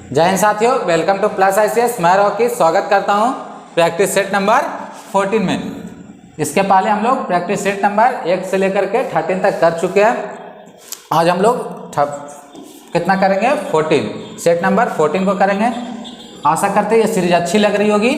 जय हिंद साथियों, welcome two plus ICS। मैं रॉकी स्वागत करता हूं प्रैक्टिस सेट नंबर 14 में। इसके पहले हम लोग प्रैक्टिस सेट नंबर 1 से लेकर के 13 तक कर चुके हैं। आज हम लोग कितना करेंगे? 14, सेट नंबर 14 को करेंगे। आशा करते हैं ये सीरीज अच्छी लग रही होगी।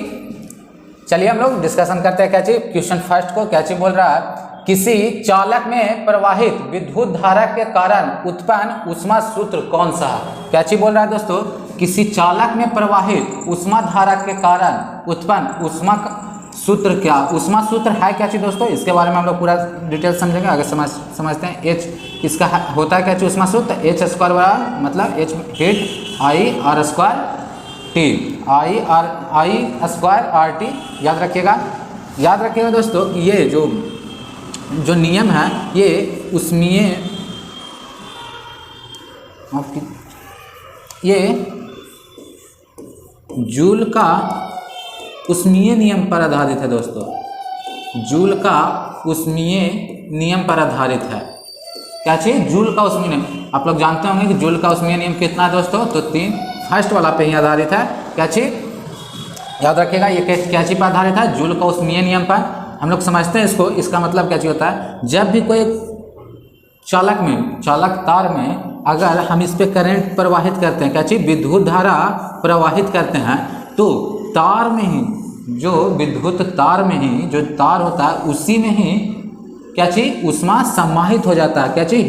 चलिए हम लोग डिस्कशन करते हैं। क्या चीज क्वेश्चन फर्स्ट को क्या चीज बोल रहा है? किसी चालक में प्रवाहित विद्युत धारा के कारण उत्पन्न ऊष्मा सूत्र कौन सा है? क्या चीज बोल रहा है दोस्तों? किसी चालक में प्रवाहित ऊष्मा धारा के कारण उत्पन्न ऊष्मा सूत्र क्या? ऊष्मा सूत्र है क्या चीज दोस्तों? इसके बारे में हम लोग पूरा डिटेल समझेंगे। आगे समझते हैं। एच इसका होता है क्या चीज ऊष्मा सूत्र? एच स्क्वायर बराबर मतलब H heat I R square T, I square R T. याद रखिएगा दोस्तों कि ये जो नियम है ये ये जूल का ऊष्मीय नियम पर आधारित है दोस्तों। जूल का ऊष्मीय नियम पर आधारित है। क्या चीज? जूल का ऊष्मीय नियम। आप लोग जानते होंगे कि जूल का ऊष्मीय नियम कितना है दोस्तों? तो 3, फर्स्ट वाला पे ही आधारित है। क्या चीज? याद रखिएगा ये क्या चीज पर आधारित है? जूल का ऊष्मीय नियम पर। हम लोग समझते हैं इसको। इसका मतलब क्या चीज होता है? जब भी कोई चालक तार में अगर हम इस पे करंट प्रवाहित करते हैं, क्या चीज? विद्युत धारा प्रवाहित करते हैं, तो तार में ही जो विद्युत तार में ही जो तार होता है उसी में ही क्या चीज? ऊष्मा समाहित हो जाता है। क्या चीज?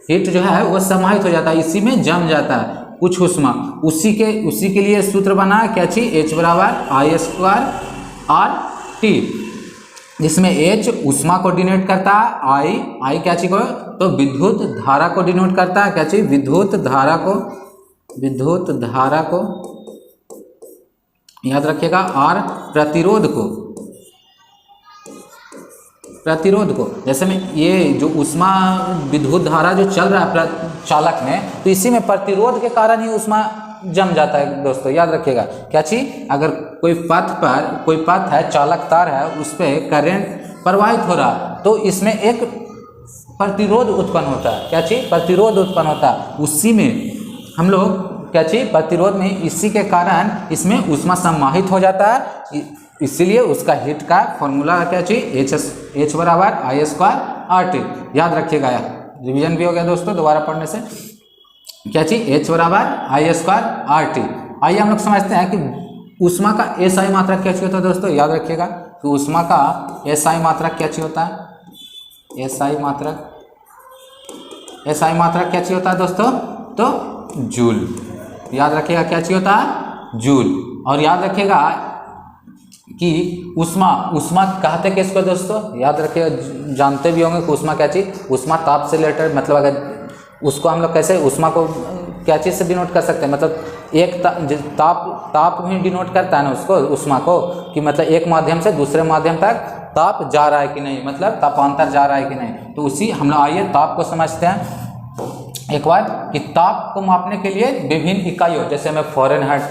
हीट जो है वो समाहित हो जाता है, इसी में जम जाता है कुछ ऊष्मा। उसी के लिए सूत्र बना है क्या चीज? H बराबर आई स्क्वायर आर टी, जिसमें H ऊष्मा को डिनोट करता है, आई क्या चीज को? तो विद्युत धारा को डिनोट करता है। क्या चीज? विद्युत धारा को याद रखिएगा। और प्रतिरोध को जैसे में ये जो ऊष्मा विद्युत धारा जो चल रहा है चालक में, तो इसी में प्रतिरोध के कारण ही ऊष्मा जम जाता है दोस्तों। याद रखिएगा। क्या चीज? अगर कोई पथ है, चालक तार है, उस पर करंट प्रवाहित हो रहा है, तो इसमें एक प्रतिरोध उत्पन्न होता है। क्या चीज? प्रतिरोध उत्पन्न होता है। उसी में हम लोग क्या चीज? प्रतिरोध में, इसी के कारण इसमें ऊष्मा समाहित हो जाता है। इसीलिए उसका हीट का फॉर्मूला क्या चीज? H बराबर आई स्क्वायर आर टी। याद रखिएगा। रिवीजन भी हो गया दोस्तों दोबारा पढ़ने से। क्या चीज? H बराबर आई स्क्वायर आर टी। आइए हम लोग समझते हैं कि ऊष्मा का SI मात्रक क्या चीज होता है दोस्तों? याद रखिएगा कि ऊष्मा का SI मात्रक क्या चीज होता है? SI मात्रक क्या चीज होता है दोस्तों? तो जूल। याद रखिएगा क्या चीज होता है? जूल। और याद रखिएगा कि ऊष्मा कहते किसको दोस्तों? याद रखिएगा, जानते भी होंगे कि ऊष्मा क्या चीज? ऊष्मा ताप से रिलेटेड, मतलब अगर उसको हम लोग कैसे ऊष्मा को क्या चीज़ से डिनोट कर सकते हैं? मतलब एक ताप भी डिनोट करता है ना उसको, ऊष्मा को, कि मतलब एक माध्यम से दूसरे माध्यम तक ताप जा रहा है कि नहीं, मतलब तापांतर जा रहा है कि नहीं। तो उसी हम लोग आइए ताप को समझते हैं एक बार। कि ताप को मापने के लिए विभिन्न इकाइयों, जैसे हमें फ़ारेनहाइट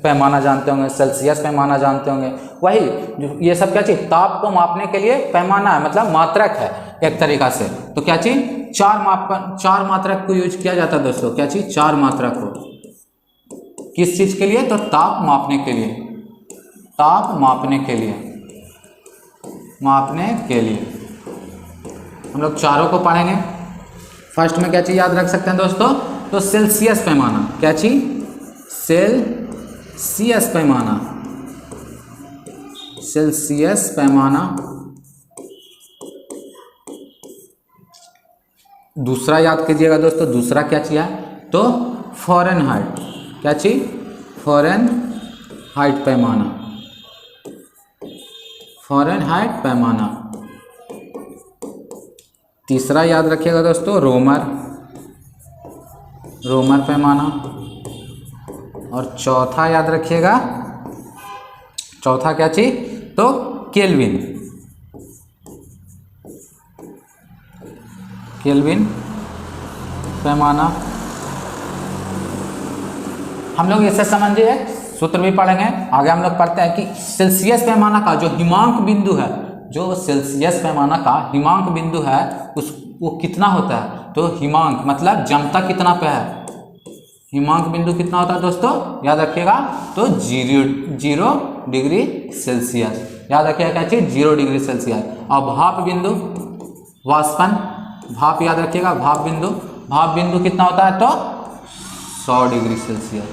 पैमाना जानते होंगे, सेल्सियस पैमाना जानते होंगे, वही जो ये सब क्या चीज़? ताप को मापने के लिए पैमाना है, मतलब मात्रक है एक तरीका से। तो क्या चीज़? चार मात्रक को यूज किया जाता है दोस्तों। क्या चीज़? 4 मात्रक को किस चीज़ के लिए? तो ताप मापने के लिए हम लोग चारों को पढ़ेंगे। फर्स्ट में क्या चीज याद रख सकते हैं दोस्तों? तो सेल्सियस पैमाना। क्या चीज? सेल्सियस पैमाना। दूसरा याद कीजिएगा दोस्तों, दूसरा क्या चीज है? तो फ़ारेनहाइट। क्या चीज? फ़ारेनहाइट पैमाना। तीसरा याद रखिएगा दोस्तों, रोमर पैमाना। और चौथा याद रखिएगा, चौथा क्या चीज? तो केल्विन पैमाना। हम लोग इसे समझिए, सूत्र भी पढ़ेंगे। आगे हम लोग पढ़ते हैं कि सेल्सियस पैमाना का जो हिमांक बिंदु है, जो सेल्सियस पैमाना का हिमांक बिंदु है वो कितना होता है? तो हिमांक मतलब जमता कितना पे है? हिमांक बिंदु कितना होता है दोस्तों, याद रखिएगा, तो 0 डिग्री सेल्सियस। याद रखिएगा क्या चीज, 0 डिग्री सेल्सियस। और भाप बिंदु, वाष्पन, भाप याद रखिएगा, भाप बिंदु कितना होता है, तो 100 डिग्री सेल्सियस।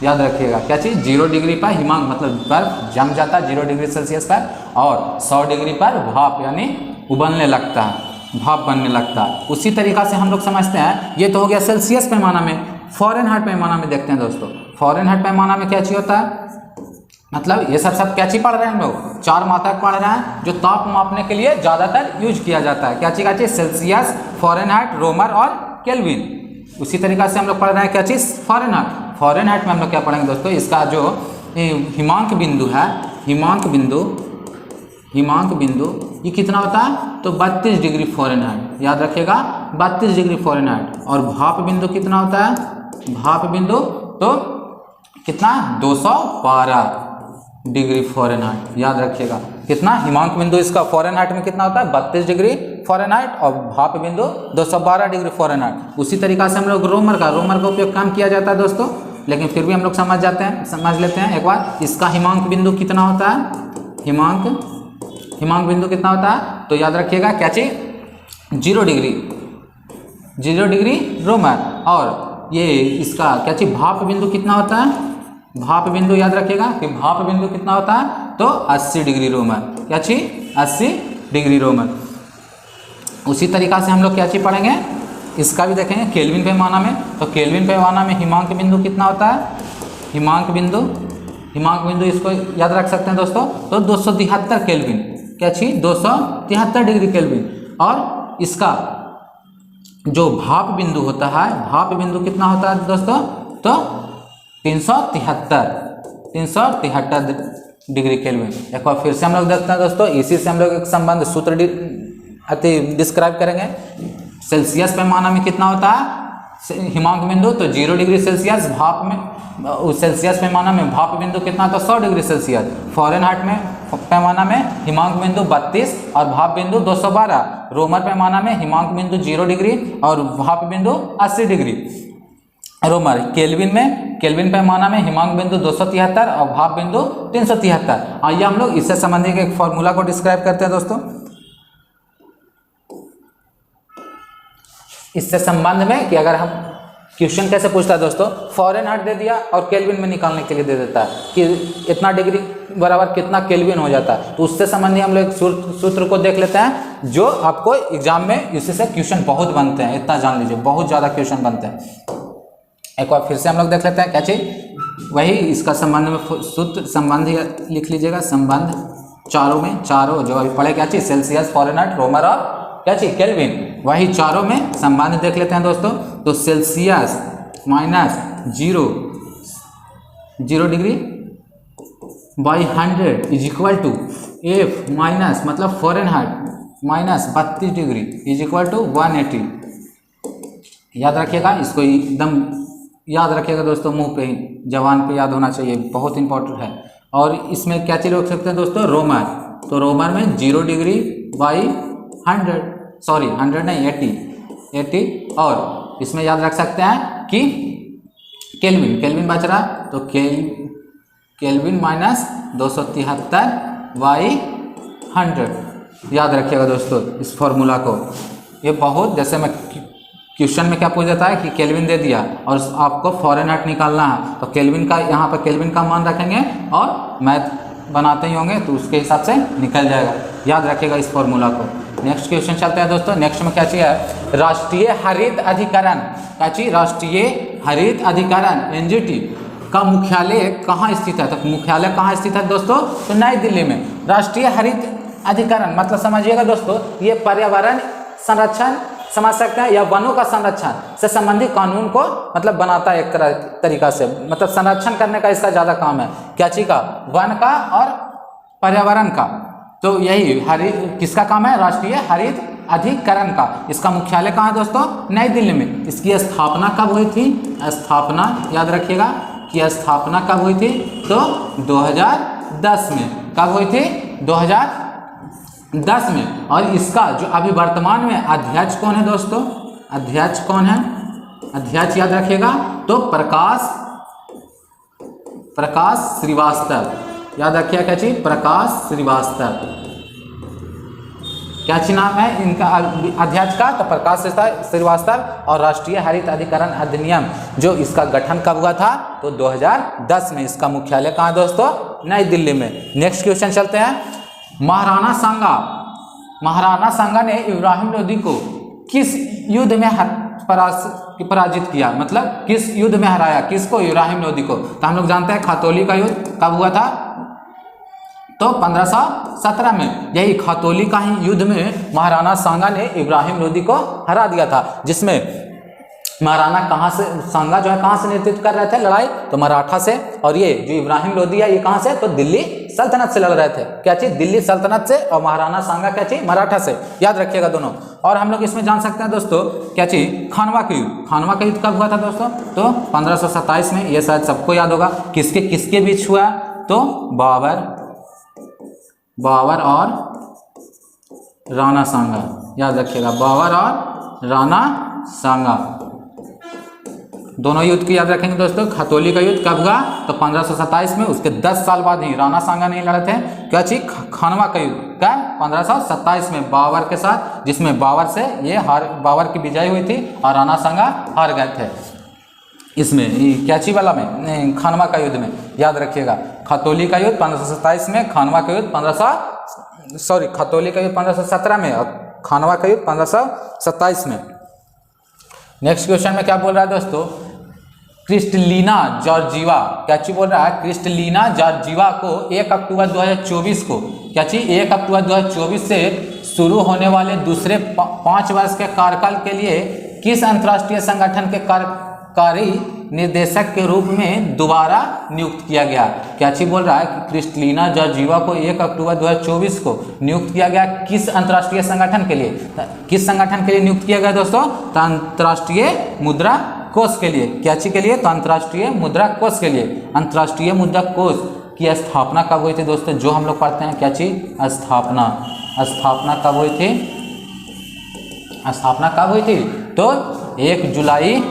याद रखिएगा क्या चीज, 0 डिग्री पर हिमांक मतलब बर्फ जम जाता है 0 डिग्री सेल्सियस पर, और 100 डिग्री पर भाप यानी उबलने लगता है, भाप बनने लगता है। उसी तरीका से हम लोग समझते हैं, ये तो हो गया सेल्सियस पैमाना में। फ़ारेनहाइट पैमाना में देखते हैं दोस्तों। फ़ारेनहाइट पैमाना में क्या चीज होता है, मतलब ये सब क्या चीज पढ़ रहे हैं हम लोग, 4 मात्रक पढ़ रहे हैं जो ताप मापने के लिए ज़्यादातर यूज किया जाता है। क्या चीज, सेल्सियस, फ़ारेनहाइट, रोमर और केल्विन। उसी तरीका से हम लोग पढ़ रहे हैं क्या चीज़, फ़ारेनहाइट। फ़ारेनहाइट में हम लोग क्या पढ़ेंगे दोस्तों, इसका जो हिमांक बिंदु है, हिमांक बिंदु ये कितना होता है, तो 32 डिग्री फ़ारेनहाइट। याद रखिएगा 32 डिग्री फ़ारेनहाइट। और भाप बिंदु कितना होता है, भाप बिंदु तो कितना, 212 डिग्री फ़ारेनहाइट। याद रखिएगा कितना, हिमांक बिंदु इसका फ़ारेनहाइट में कितना होता है, 32 डिग्री फ़ारेनहाइट, और भाप बिंदु 212 डिग्री फ़ारेनहाइट। उसी तरीका से हम लोग रोमर का उपयोग कम किया जाता है दोस्तों, लेकिन फिर भी हम लोग समझ लेते हैं एक बार। इसका हिमांक बिंदु कितना होता है, हिमांक बिंदु कितना होता है, तो याद रखिएगा क्या चीज, 0 डिग्री रोमर। और ये इसका क्या चीज, भाप बिंदु कितना होता है, भाप बिंदु याद रखिएगा कि भाप बिंदु कितना होता है, तो 80 डिग्री रोमर। क्या चीज, 80 डिग्री रोमर। उसी तरीका से हम लोग क्या चीज पढ़ेंगे, इसका भी देखेंगे केल्विन पैमाना में। तो केल्विन पैमाना में हिमांक बिंदु कितना होता है, हिमांक बिंदु इसको याद रख सकते हैं दोस्तों, तो 273 केल्विन। क्या चीज, 273 डिग्री केल्विन। और इसका जो भाप बिंदु होता है, भाप बिंदु कितना होता है दोस्तों, तो 373 डिग्री केल्विन। एक बार फिर से हम लोग देखते हैं दोस्तों, इसी से हम लोग एक संबंध सूत्र डिस्क्राइब करेंगे। सेल्सियस पैमाना में कितना होता है हिमांक बिंदु, तो 0 डिग्री सेल्सियस। भाप में, सेल्सियस पैमाना में भाप बिंदु कितना, तो 100 डिग्री सेल्सियस। फ़ारेनहाइट में पैमाना में हिमांक बिंदु 32 और भाप बिंदु 212। रोमर पैमाना में हिमांक बिंदु 0 डिग्री और भाप बिंदु 80 डिग्री रोमर। केल्विन पैमाना में हिमांक बिंदु 273 और भाप बिंदु 373। आइए हम लोग इससे संबंधित एक फॉर्मूला को डिस्क्राइब करते हैं दोस्तों। इससे संबंध में कि अगर हम क्वेश्चन कैसे पूछता है दोस्तों, फ़ारेनहाइट दे दिया और केल्विन में निकालने के लिए दे देता है कि इतना डिग्री बराबर कितना केल्विन हो जाता है, तो उससे संबंधी हम लोग एक सूत्र को देख लेते हैं जो आपको एग्जाम में इसी से क्वेश्चन बहुत बनते हैं। इतना जान लीजिए, बहुत ज़्यादा क्वेश्चन बनते हैं। एक बार फिर से हम लोग देख लेते हैं क्या चीज, वही इसका संबंध में सूत्र संबंध लिख लीजिएगा। संबंध चारों जो अभी पढ़े क्या चीज, सेल्सियस, फ़ारेनहाइट, रोमर और क्या चीज, केल्विन। वही चारों में संबंध देख लेते हैं दोस्तों। तो Celsius minus 0 degree by 100 is equal to F minus मतलब Fahrenheit minus 32 degree is equal to 180। याद रखिएगा, इसको एकदम याद रखिएगा दोस्तों, मुंह पे ही, जवान पे याद होना चाहिए, बहुत इंपॉर्टेंट है। और इसमें क्या चीज़ रख सकते हैं दोस्तों, रोमर। तो रोमर में 0 डिग्री बाई 80। और इसमें याद रख सकते हैं कि केल्विन बच रहा, तो केल्विन माइनस 273 बाई 100। याद रखिएगा दोस्तों इस फॉर्मूला को। ये बहुत, जैसे मैं क्वेश्चन में क्या पूछ देता है कि केल्विन दे दिया और आपको फ़ारेनहाइट निकालना है, तो केल्विन का यहाँ पर केल्विन का मान रखेंगे और मैथ बनाते ही होंगे तो उसके हिसाब से निकल जाएगा। याद रखिएगा इस फॉर्मूला को। नेक्स्ट क्वेश्चन चलते हैं दोस्तों। नेक्स्ट में क्या चाहिए, राष्ट्रीय हरित अधिकरण। क्या चाहिए, राष्ट्रीय हरित अधिकरण NGT का मुख्यालय कहाँ स्थित है। तो मुख्यालय कहाँ स्थित है दोस्तों, तो नई दिल्ली में। राष्ट्रीय हरित अधिकरण मतलब समझिएगा दोस्तों, ये पर्यावरण संरक्षण समझ सकते हैं या वनों का संरक्षण से संबंधित कानून को मतलब बनाता है एक तरीका से, मतलब संरक्षण करने का इसका ज़्यादा काम है। क्या चीज़ का, वन का और पर्यावरण का। तो यही किसका काम है, राष्ट्रीय हरित अधिकरण का। इसका मुख्यालय कहाँ है दोस्तों, नई दिल्ली में। इसकी स्थापना कब हुई थी, स्थापना याद रखिएगा कि स्थापना कब हुई थी, तो 2010 में। कब हुई थी, 2010 में। और इसका जो अभी वर्तमान में अध्यक्ष कौन है दोस्तों, अध्यक्ष कौन है, अध्यक्ष याद रखिएगा तो प्रकाश श्रीवास्तव, याद रखिएगा क्या चीज, प्रकाश श्रीवास्तव। क्या चीज नाम है इनका अध्यक्ष का, तो प्रकाश श्रीवास्तव। और राष्ट्रीय हरित अधिकरण अधिनियम जो इसका गठन कब हुआ था, तो 2010 में। इसका मुख्यालय कहाँ है दोस्तों, नई दिल्ली में। नेक्स्ट क्वेश्चन चलते हैं। महाराणा सांगा ने इब्राहिम लोदी को किस युद्ध में पराजित किया, मतलब किस युद्ध में हराया, किसको, इब्राहिम लोदी को। तो हम लोग जानते हैं खतौली का युद्ध कब हुआ था, तो 1517 में। यही खतौली का ही युद्ध में महाराणा सांगा ने इब्राहिम लोदी को हरा दिया था, जिसमें महाराणा सांगा जो है कहाँ से नेतृत्व कर रहे थे लड़ाई, तो मराठा से। और ये जो इब्राहिम लोदी है ये कहाँ से, तो दिल्ली सल्तनत से लड़ रहे थे। क्या चीज, दिल्ली सल्तनत से। और महाराणा सांगा क्या चीज, मराठा से। याद रखिएगा दोनों। और हम लोग इसमें जान सकते हैं दोस्तों क्या चीज, खानवा का युद्ध। खानवा का युद्ध कब हुआ था दोस्तों, तो 1527 में। ये शायद सबको याद होगा। किसके किसके बीच हुआ, तो बाबर और राणा सांगा। याद रखिएगा, बाबर और राणा सांगा दोनों युद्ध की याद रखेंगे दोस्तों। खतौली का युद्ध कब हुआ, तो 1527 में। उसके 10 साल बाद ही राणा सांगा नहीं लड़े थे। क्या चीज, खानवा का युद्ध क्या, 1527 में बाबर के साथ, जिसमें बाबर की विजय हुई थी और राणा सांगा हार गए थे। इसमें कैची वाला में, खानवा का युद्ध में। याद रखिएगा, खतौली का युद्ध 1527 में, खानवा का युद्ध खतौली का युद्ध 1517 में और खानवा का युद्ध 1527 में। नेक्स्ट क्वेश्चन में क्या बोल रहा है दोस्तों, क्रिस्टलिना जॉर्जिवा। क्या चीज बोल रहा है, क्रिस्टलिना जॉर्जिवा को 1 अक्टूबर 2024 को, क्या चीज, 1 अक्टूबर 2024 से शुरू होने वाले दूसरे 5 वर्ष के कार्यकाल के लिए किस अंतर्राष्ट्रीय संगठन के कार्यकारी निर्देशक के रूप में दोबारा नियुक्त किया गया। क्या चीज बोल रहा है कि क्रिस्टलिना जॉर्जिवा को 1 अक्टूबर 2024 को नियुक्त किया गया किस अंतर्राष्ट्रीय संगठन के लिए, किस संगठन के लिए नियुक्त किया गया दोस्तों, तो अंतर्राष्ट्रीय मुद्रा कोष के लिए। क्या चीज के लिए, तो अंतर्राष्ट्रीय मुद्रा कोष के लिए। अंतर्राष्ट्रीय मुद्रा कोष की स्थापना कब हुई थी दोस्तों, जो हम लोग पढ़ते हैं क्या चीज, स्थापना कब हुई थी, स्थापना कब हुई थी, तो 1 जुलाई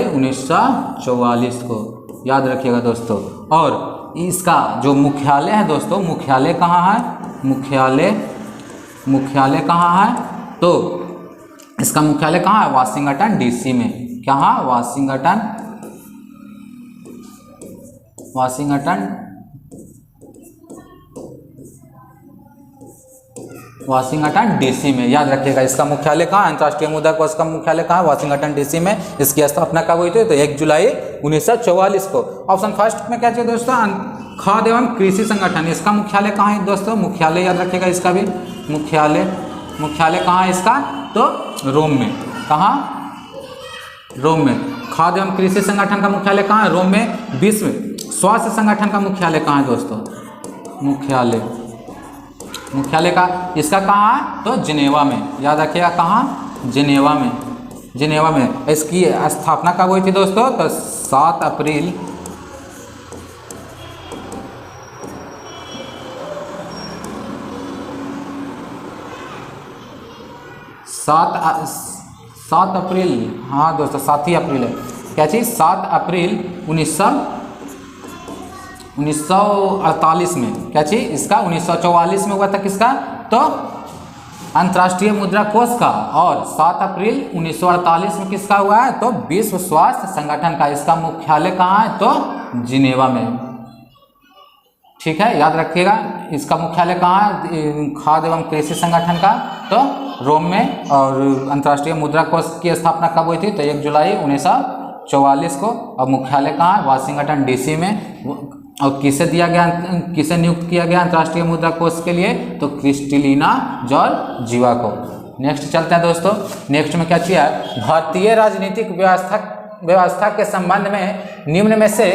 1944 को। याद रखिएगा दोस्तों। और इसका जो मुख्यालय है दोस्तों, मुख्यालय कहाँ है, मुख्यालय कहाँ है, तो इसका मुख्यालय कहाँ है, वाशिंगटन डीसी में। कहाँ, वाशिंगटन डीसी में। याद रखिएगा, इसका मुख्यालय कहाँ है, अंतर्राष्ट्रीय मुद्रा कोष का मुख्यालय कहाँ है, वाशिंगटन डीसी में। इसकी स्थापना कब हुई थी, तो 1 जुलाई 1944 को। ऑप्शन फर्स्ट में क्या चाहिए दोस्तों, खाद्य एवं कृषि संगठन। इसका मुख्यालय कहाँ है दोस्तों, मुख्यालय याद रखिएगा, इसका भी मुख्यालय कहाँ है इसका, तो रोम में। कहाँ, रोम में। खाद्य एवं कृषि संगठन का मुख्यालय कहाँ है, रोम में। विश्व स्वास्थ्य संगठन का मुख्यालय कहाँ है दोस्तों, मुख्यालय का इसका कहाँ है, तो जिनेवा में। याद रखिएगा, कहाँ, जिनेवा में। इसकी स्थापना कब हुई थी दोस्तों, तो 7 अप्रैल 7 अप्रैल, हाँ दोस्तों 7 ही अप्रैल है। क्या चीज़, 7 अप्रैल 1948 में। क्या चीज़, इसका 1944 में हुआ था, किसका, तो अंतर्राष्ट्रीय मुद्रा कोष का। और 7 अप्रैल 1948 में किसका हुआ है, तो विश्व स्वास्थ्य संगठन का। इसका मुख्यालय कहाँ है, तो जिनेवा में। ठीक है, याद रखिएगा, इसका मुख्यालय कहाँ है, खाद्य एवं कृषि संगठन का, तो रोम में। और अंतर्राष्ट्रीय मुद्रा कोष की स्थापना कब हुई थी, तो 1 जुलाई 1944 को। और मुख्यालय कहाँ है, वाशिंगटन डीसी में। और किसे नियुक्त किया गया अंतर्राष्ट्रीय मुद्रा कोष के लिए, तो क्रिस्टलिना जॉर्जिवा को। नेक्स्ट चलते हैं दोस्तों। नेक्स्ट में क्या चाहिए, भारतीय राजनीतिक व्यवस्था के संबंध में निम्न में से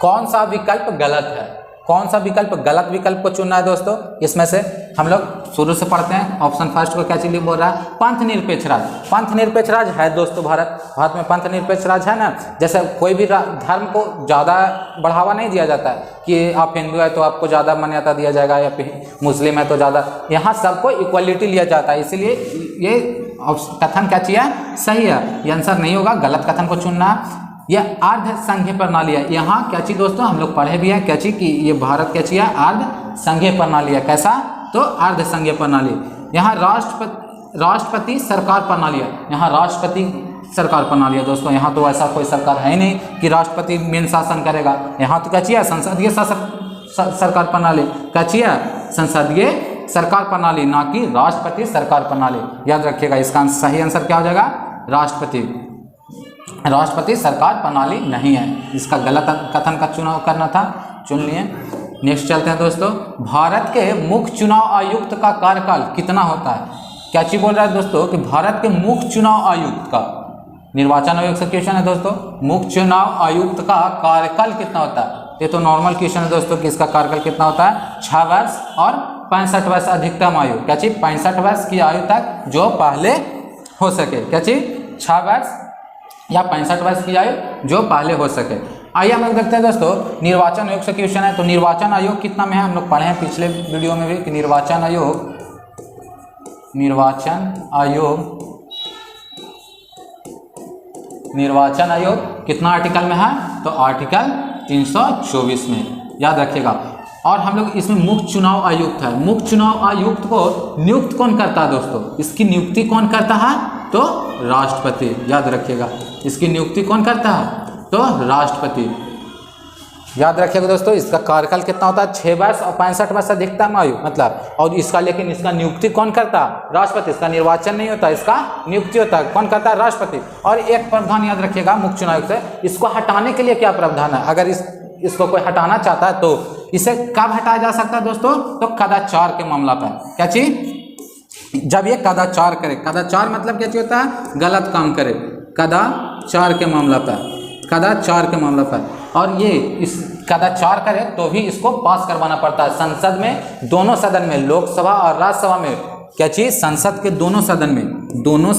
कौन सा विकल्प गलत है। कौन सा विकल्प गलत विकल्प को चुनना है दोस्तों, इसमें से हम लोग शुरू से पढ़ते हैं। ऑप्शन फर्स्ट को क्या चीज बोल रहा है? पंथ निरपेक्ष राज। पंथ निरपेक्ष राज है दोस्तों भारत में पंथ निरपेक्ष राज है ना। जैसे कोई भी धर्म को ज़्यादा बढ़ावा नहीं दिया जाता है कि आप हिंदू है तो आपको ज़्यादा मान्यता दिया जाएगा या फिर मुस्लिम है तो ज़्यादा, यहाँ सबको इक्वलिटी लिया जाता है। इसीलिए ये कथन क्या चाहिए? सही है, ये आंसर नहीं होगा, गलत कथन को चुनना। यह अर्ध संघीय प्रणाली है। यहाँ क्या चीज दोस्तों हम लोग पढ़े भी है क्या चीज कि ये भारत क्या चीज है? अर्ध संघीय प्रणाली है। कैसा? तो अर्ध संघीय प्रणाली। यहाँ राष्ट्रपति सरकार प्रणाली है। यहाँ राष्ट्रपति सरकार प्रणाली है दोस्तों। यहाँ तो ऐसा कोई सरकार है ही नहीं कि राष्ट्रपति मेन शासन करेगा। यहाँ तो क्या चाहिए? संसदीय सरकार प्रणाली। क्या चाहिए? संसदीय सरकार प्रणाली, ना कि राष्ट्रपति सरकार प्रणाली। याद रखिएगा, इसका सही आंसर क्या हो जाएगा? राष्ट्रपति सरकार प्रणाली नहीं है। इसका गलत कथन का चुनाव करना था, चुन लिए। नेक्स्ट चलते हैं दोस्तों। भारत के मुख्य चुनाव आयुक्त का कार्यकाल कितना होता है? क्या चीज बोल रहा है दोस्तों कि भारत के मुख्य चुनाव आयुक्त का, निर्वाचन आयोग से क्वेश्चन है दोस्तों, मुख्य चुनाव आयुक्त का कार्यकाल कितना होता है? ये तो नॉर्मल क्वेश्चन है दोस्तों कि इसका कार्यकाल कितना होता है? 6 वर्ष और 65 वर्ष अधिकतम आयु। क्या चीज? 65 वर्ष की आयु तक जो पहले हो सके। क्या चीज? 6 वर्ष या 65 वर्ष की आयु जो पहले हो सके। आइए हम लोग देखते हैं दोस्तों, निर्वाचन आयोग से क्वेश्चन है। तो निर्वाचन आयोग कितना में है? हम लोग पढ़े हैं पिछले वीडियो में भी कि निर्वाचन आयोग कितना आर्टिकल में है? तो आर्टिकल 324 में। याद रखिएगा। और हम लोग इसमें मुख्य चुनाव आयुक्त है। मुख्य चुनाव आयुक्त को नियुक्त कौन करता है दोस्तों? इसकी नियुक्ति कौन करता है? तो राष्ट्रपति। याद रखिएगा, इसकी नियुक्ति कौन करता है? तो राष्ट्रपति। याद रखिएगा दोस्तों, इसका कार्यकाल कितना होता है? 6 वर्ष और 65 वर्ष अधिकतम आयु मतलब। और इसका लेकिन इसका नियुक्ति कौन करता है? राष्ट्रपति। इसका निर्वाचन नहीं होता, इसका नियुक्ति होता है। कौन करता है? राष्ट्रपति। और एक प्रावधान याद रखिएगा मुख्य चुनाव आयुक्त से, इसको हटाने के लिए क्या प्रावधान है? अगर इसको कोई हटाना चाहता है तो इसे कब हटाया जा सकता है दोस्तों? तो कदाचार के मामला पर। क्या चीज? जब ये कदाचार करे। कदाचार मतलब क्या चीज होता है? गलत काम करे। कदाचार के मामला पर, कदाचार के मामला पर। और ये इस कदाचार करे तो भी इसको पास करवाना पड़ता है संसद में, दोनों सदन में, लोकसभा और राज्यसभा में। क्या चीज? संसद के दोनों सदन में, दोनों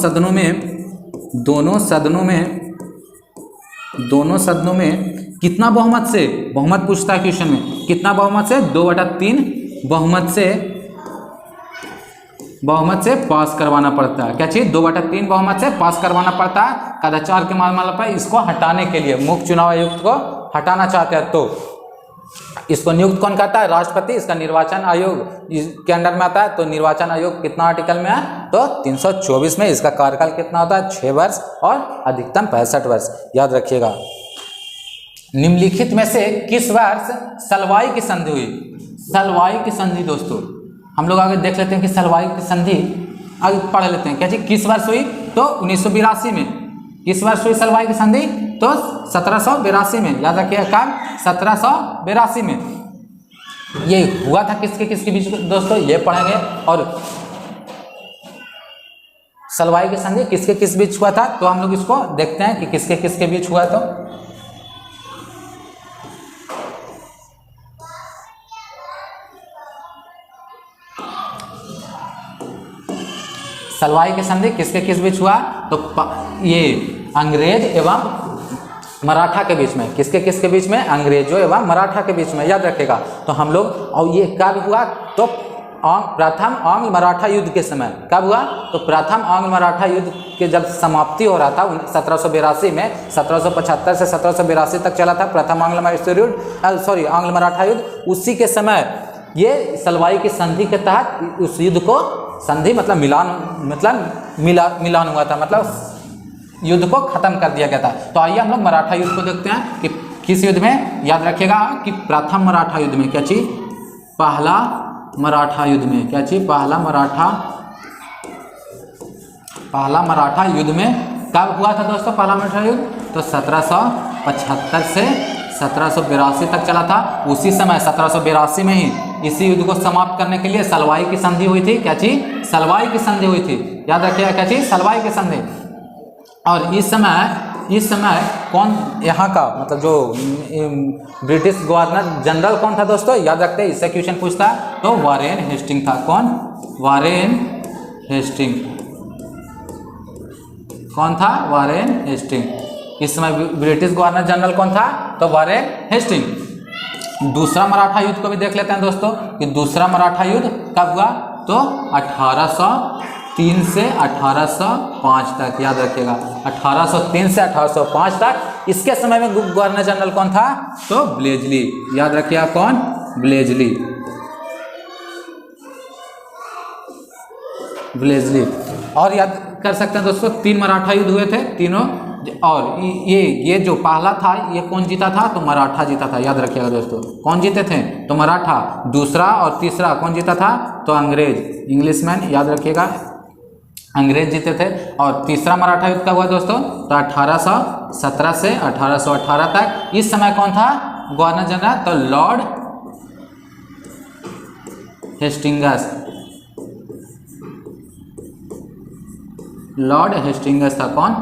सदनों में कितना बहुमत से? बहुमत पूछता है क्वेश्चन में। कितना बहुमत से? 2/3 बहुमत से पास करवाना पड़ता है। क्या चीज? 2/3 बहुमत से पास करवाना पड़ता है कदाचार के मामले पर। इसको हटाने के लिए, मुख्य चुनाव आयुक्त को हटाना चाहते हैं तो इसको नियुक्त कौन करता है? राष्ट्रपति। इसका निर्वाचन आयोग के अंडर में आता है। तो निर्वाचन आयोग कितना आर्टिकल में है? तो 324 में। इसका कार्यकाल कितना होता है? 6 वर्ष और अधिकतम 65 वर्ष। याद रखिएगा। निम्नलिखित में से किस वर्ष सलवाई की संधि हुई? सलवाई की संधि दोस्तों हम लोग आगे देख लेते हैं कि सलवाई की संधि आगे पढ़ लेते हैं। क्या चीज? किस वर्ष हुई? तो 1982 में। किस वर्ष हुई सलवाई की संधि? तो 1782 में। याद रखिएगा कब? 1782 में। ये हुआ था किसके बीच दोस्तों? ये पढ़ेंगे। और सलवाई की संधि किसके किस बीच हुआ था? तो हम लोग इसको देखते हैं कि किसके बीच हुआ। तो सलवाई की संधि किस बीच हुआ? तो ये अंग्रेज एवं मराठा के बीच में। किसके बीच में? अंग्रेजों एवं मराठा के बीच में। याद रखेगा। तो हम लोग, और ये कब हुआ? तो प्रथम आंग्ल मराठा युद्ध के समय। कब हुआ? तो प्रथम आंग्ल मराठा युद्ध के जब समाप्ति हो रहा था 1782 में, 1775 से 1782 तक चला था प्रथम आंग्ल मराठा युद्ध। उसी के समय ये सलवाई की संधि के तहत उस युद्ध को, संधि मतलब मिलान हुआ था, मतलब युद्ध को खत्म कर दिया गया था। तो आइए हम लोग मराठा युद्ध को देखते हैं कि किस युद्ध में। याद रखिएगा कि प्रथम मराठा युद्ध में। क्या चीज? पहला मराठा युद्ध में। क्या चीज? पहला मराठा युद्ध में। कब हुआ था दोस्तों पहला मराठा युद्ध? तो 1775 से 1782 तक चला था। उसी समय 1782 में ही इसी युद्ध को समाप्त करने के लिए सलवाई की संधि हुई थी। क्या चीज? सलवाई की संधि हुई थी। याद रखिएगा क्या चीज? सलवाई की संधि। और इस समय इस समय कौन यहाँ का मतलब जो ब्रिटिश गवर्नर जनरल कौन था दोस्तों, याद रखते हैं, इससे क्वेश्चन पूछता है। तो वारेन हेस्टिंग था। कौन? Warren Hasting. कौन था? Warren Hasting. इस समय ब्रिटिश गवर्नर जनरल कौन था? तो वारेन हेस्टिंग। दूसरा मराठा युद्ध को भी देख लेते हैं दोस्तों कि दूसरा मराठा युद्ध कब हुआ? तो 1803 से 1805 तक, याद रखिएगा 1803 से 1805 तक। इसके समय में गवर्नर जनरल कौन था? तो ब्लेजली। याद रखिएगा कौन? ब्लेजली। ब्लेजली। और याद कर सकते हैं दोस्तों 3 मराठा युद्ध हुए थे तीनों। और ये जो पहला था ये कौन जीता था? तो मराठा जीता था। याद रखिएगा दोस्तों कौन जीते थे? तो मराठा। दूसरा और तीसरा कौन जीता था? तो अंग्रेज, इंग्लिशमैन, याद रखिएगा अंग्रेज जीते थे। और तीसरा मराठा युद्ध कब हुआ दोस्तों? तो 1817 से 1818 तक। इस समय कौन था गवर्नर जनरल? तो लॉर्ड हेस्टिंगस। लॉर्ड हेस्टिंगस था। कौन?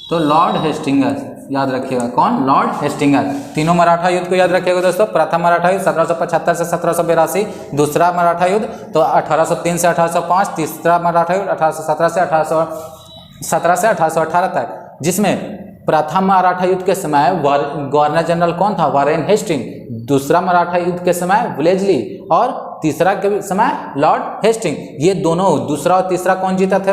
तो लॉर्ड हेस्टिंगस। याद रखिएगा कौन? Lord Hastings. तीनों मराठा युद्ध को याद रखिएगा दोस्तों। प्रथम मराठा युद्ध 1775 से 1782, दूसरा मराठा युद्ध तो 1803 से 1805, तीसरा मराठा युद्ध 1817 से 1818 तक, जिसमें प्रथम मराठा युद्ध के समय गवर्नर जनरल कौन था? Warren Hasting. दूसरा मराठा युद्ध के समय ब्लेजली और तीसरा के समय लॉर्ड हेस्टिंग। ये दोनों, दूसरा और तीसरा कौन जीता था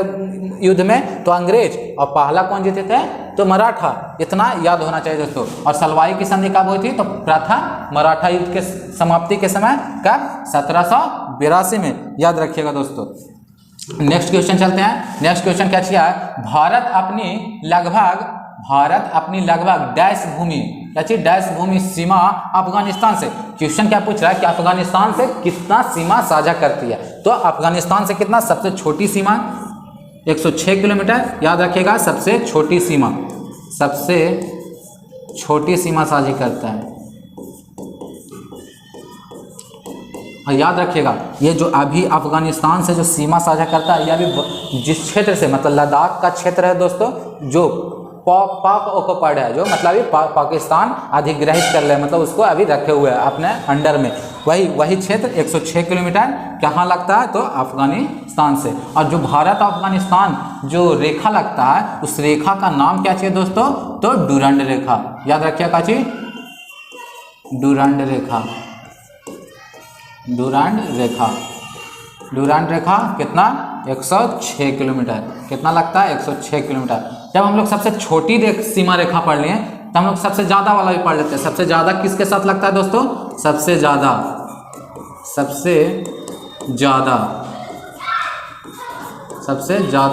युद्ध में? तो अंग्रेज। और पहला कौन जीते थे? तो मराठा। इतना याद होना चाहिए दोस्तों। और सलवाई की संधि कब हुई थी? तो प्रथम मराठा युद्ध के समाप्ति के समय कब? 1782 में। याद रखिएगा दोस्तों। नेक्स्ट क्वेश्चन चलते हैं। नेक्स्ट क्वेश्चन क्या चाहिए? भारत अपनी लगभग डैश भूमि, क्या चीज? डैश भूमि सीमा अफगानिस्तान से। क्वेश्चन क्या पूछ रहा है कि अफगानिस्तान से कितना सीमा साझा करती है? तो अफगानिस्तान से कितना? सबसे छोटी सीमा 106 किलोमीटर। याद रखिएगा सबसे छोटी सीमा साझी करता है। और याद रखिएगा ये जो अभी अफगानिस्तान से जो सीमा साझा करता है, यह अभी जिस क्षेत्र से, मतलब लद्दाख का क्षेत्र है दोस्तों, जो पाक ऑक्युपाइड है, जो मतलब अभी पाकिस्तान अधिग्रहित कर ले, मतलब उसको अभी रखे हुए हैं अपने अंडर में, वही क्षेत्र 106 किलोमीटर कहाँ लगता है? तो अफगानिस्तान से। और जो भारत और अफगानिस्तान जो रेखा लगता है, उस रेखा का नाम क्या चाहिए दोस्तों? तो डुरंड रेखा। याद रखिए क्या चीज? डुरंड रेखा। डुरंड रेखा। डुरंड रेखा कितना? 106 किलोमीटर। कितना लगता है? 106 किलोमीटर। जब हम लोग सबसे छोटी सीमा रेखा पढ़ लिए तो हम लोग सबसे ज़्यादा वाला भी पढ़ लेते हैं। सबसे ज़्यादा किसके साथ लगता है दोस्तों? सबसे ज़्यादा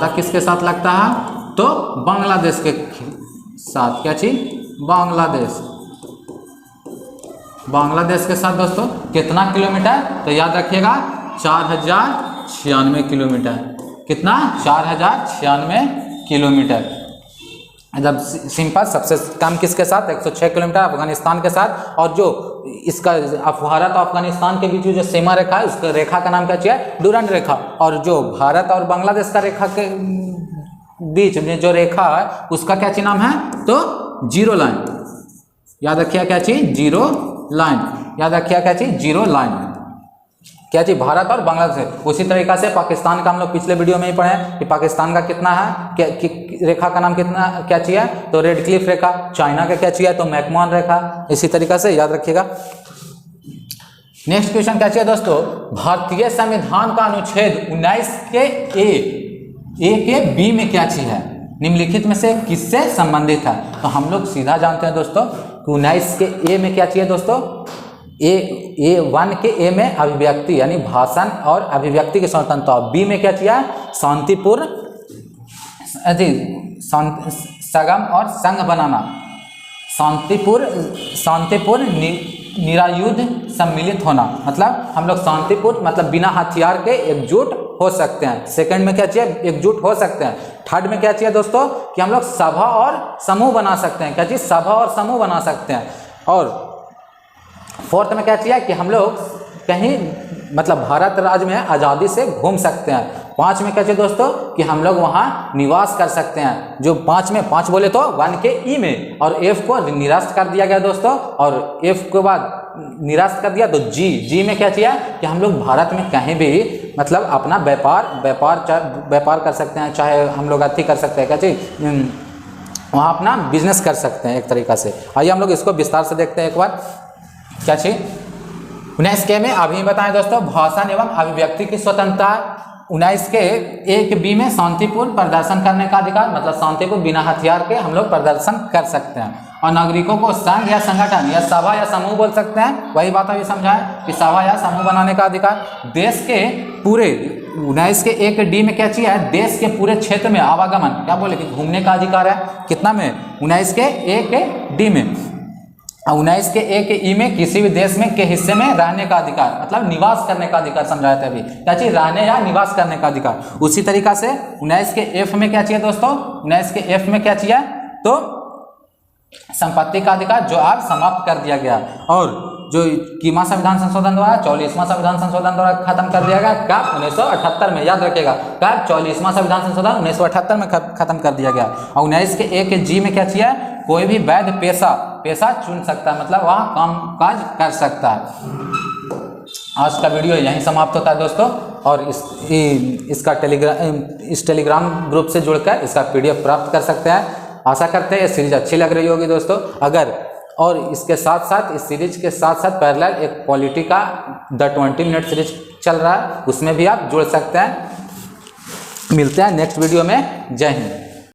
किसके साथ लगता है? तो बांग्लादेश के साथ। क्या चीज? बांग्लादेश के साथ दोस्तों। कितना किलोमीटर? तो याद रखिएगा 4096 किलोमीटर। कितना? 4096 किलोमीटर। जब सिंपल सबसे कम किसके साथ? 106 किलोमीटर अफगानिस्तान के साथ। और जो इसका भारत और अफगानिस्तान के बीच जो सीमा रेखा है, उसका रेखा का नाम क्या चाहिए? डुरंड रेखा। और जो भारत और बांग्लादेश का रेखा के बीच में जो रेखा है, उसका क्या चीज नाम है? तो जीरो लाइन। याद रखिए क्या चीज? Zero line. याद रखिए क्या चीज? Zero line. क्या चीज? भारत और बांग्लादेश। उसी तरीका से पाकिस्तान का हम लोग पिछले वीडियो में ही पढ़े कि पाकिस्तान का कितना है, रेखा का नाम कितना क्या चाहिए? तो रेड क्लिफ रेखा। चाइना का क्या चाहिए? तो मैकमोहन रेखा। इसी तरीका से याद रखिएगा। नेक्स्ट क्वेश्चन क्या चाहिए दोस्तों? भारतीय संविधान का अनुच्छेद 19 के ए के बी में क्या चीज है? निम्नलिखित में से किससे संबंधित है? तो हम लोग सीधा जानते हैं दोस्तों कि 19 के ए में क्या चाहिए दोस्तों? A1 के ए में अभिव्यक्ति यानी भाषण और अभिव्यक्ति की स्वतंत्रता। बी में क्या चाहिए? शांतिपूर्ण संगम और संघ बनाना। शांतिपूर्ण निरायुध सम्मिलित होना। मतलब हम लोग शांतिपूर्ण मतलब बिना हथियार के एकजुट हो सकते हैं। सेकंड में क्या चाहिए? एकजुट हो सकते हैं। थर्ड में क्या चाहिए दोस्तों? कि हम लोग सभा और समूह बना सकते हैं। क्या चीज? सभा और समूह बना सकते हैं। और फोर्थ में क्या चाहिए? कि हम लोग कहीं मतलब भारत राज्य में आज़ादी से घूम सकते हैं। 5 में क्या चाहिए दोस्तों कि हम लोग वहाँ निवास कर सकते हैं। जो 5 में 5 बोले तो 1 के ई में, और एफ को निरास्त कर दिया गया दोस्तों, और एफ के बाद निरास्त कर दिया तो जी में क्या चाहिए कि हम लोग भारत में कहीं भी मतलब अपना व्यापार कर सकते हैं, चाहे हम लोग अथी कर सकते हैं क्या चाहिए वहाँ अपना बिजनेस कर सकते हैं एक तरीका से। आइए हम लोग इसको विस्तार से देखते हैं एक बार। क्या चाहिए 19 के में अभी बताएं दोस्तों भाषण एवं अभिव्यक्ति की स्वतंत्रता। 19 के 1 बी में शांतिपूर्ण प्रदर्शन करने का अधिकार, मतलब शांतिपूर्ण बिना हथियार के हम लोग प्रदर्शन कर सकते हैं। और नागरिकों को संघ या संगठन या सभा या समूह बोल सकते हैं, वही बात अभी समझाएं कि सभा या समूह बनाने का अधिकार। देश के पूरे 19 के 1 डी में क्या चाहिए है देश के पूरे क्षेत्र में आवागमन, क्या बोले कि घूमने का अधिकार है। कितना में 19 के 1 डी में। 19 के 1 ई में किसी भी देश में के हिस्से में रहने का अधिकार, मतलब निवास करने का अधिकार समझाए थे अभी, क्या चाहिए रहने या निवास करने का अधिकार। उसी तरीका से 19 के एफ में क्या चाहिए दोस्तों 19 के एफ में क्या चाहिए तो संपत्ति का अधिकार जो अब समाप्त कर दिया गया, और जो कीमा संविधान संशोधन द्वारा 44वां संविधान संशोधन द्वारा खत्म कर दिया गया कब 1978 में, याद रखिएगा कब 44वां संविधान संशोधन 1978 में खत्म कर दिया गया। और 19 के 1 जी में क्या चाहिए कोई भी वैध पेशा चुन सकता है, मतलब वहाँ काम काज कर सकता है। आज का वीडियो यहीं समाप्त होता है दोस्तों, और इसका टेलीग्राम ग्रुप से जुड़कर इसका PDF प्राप्त कर सकते हैं। आशा करते हैं ये सीरीज अच्छी लग रही होगी दोस्तों। अगर और इसके साथ साथ इस सीरीज के साथ साथ पैरेलल एक पॉलिटी का द 20 मिनट सीरीज चल रहा है, उसमें भी आप जुड़ सकते हैं। मिलते हैं नेक्स्ट वीडियो में। जय हिंद।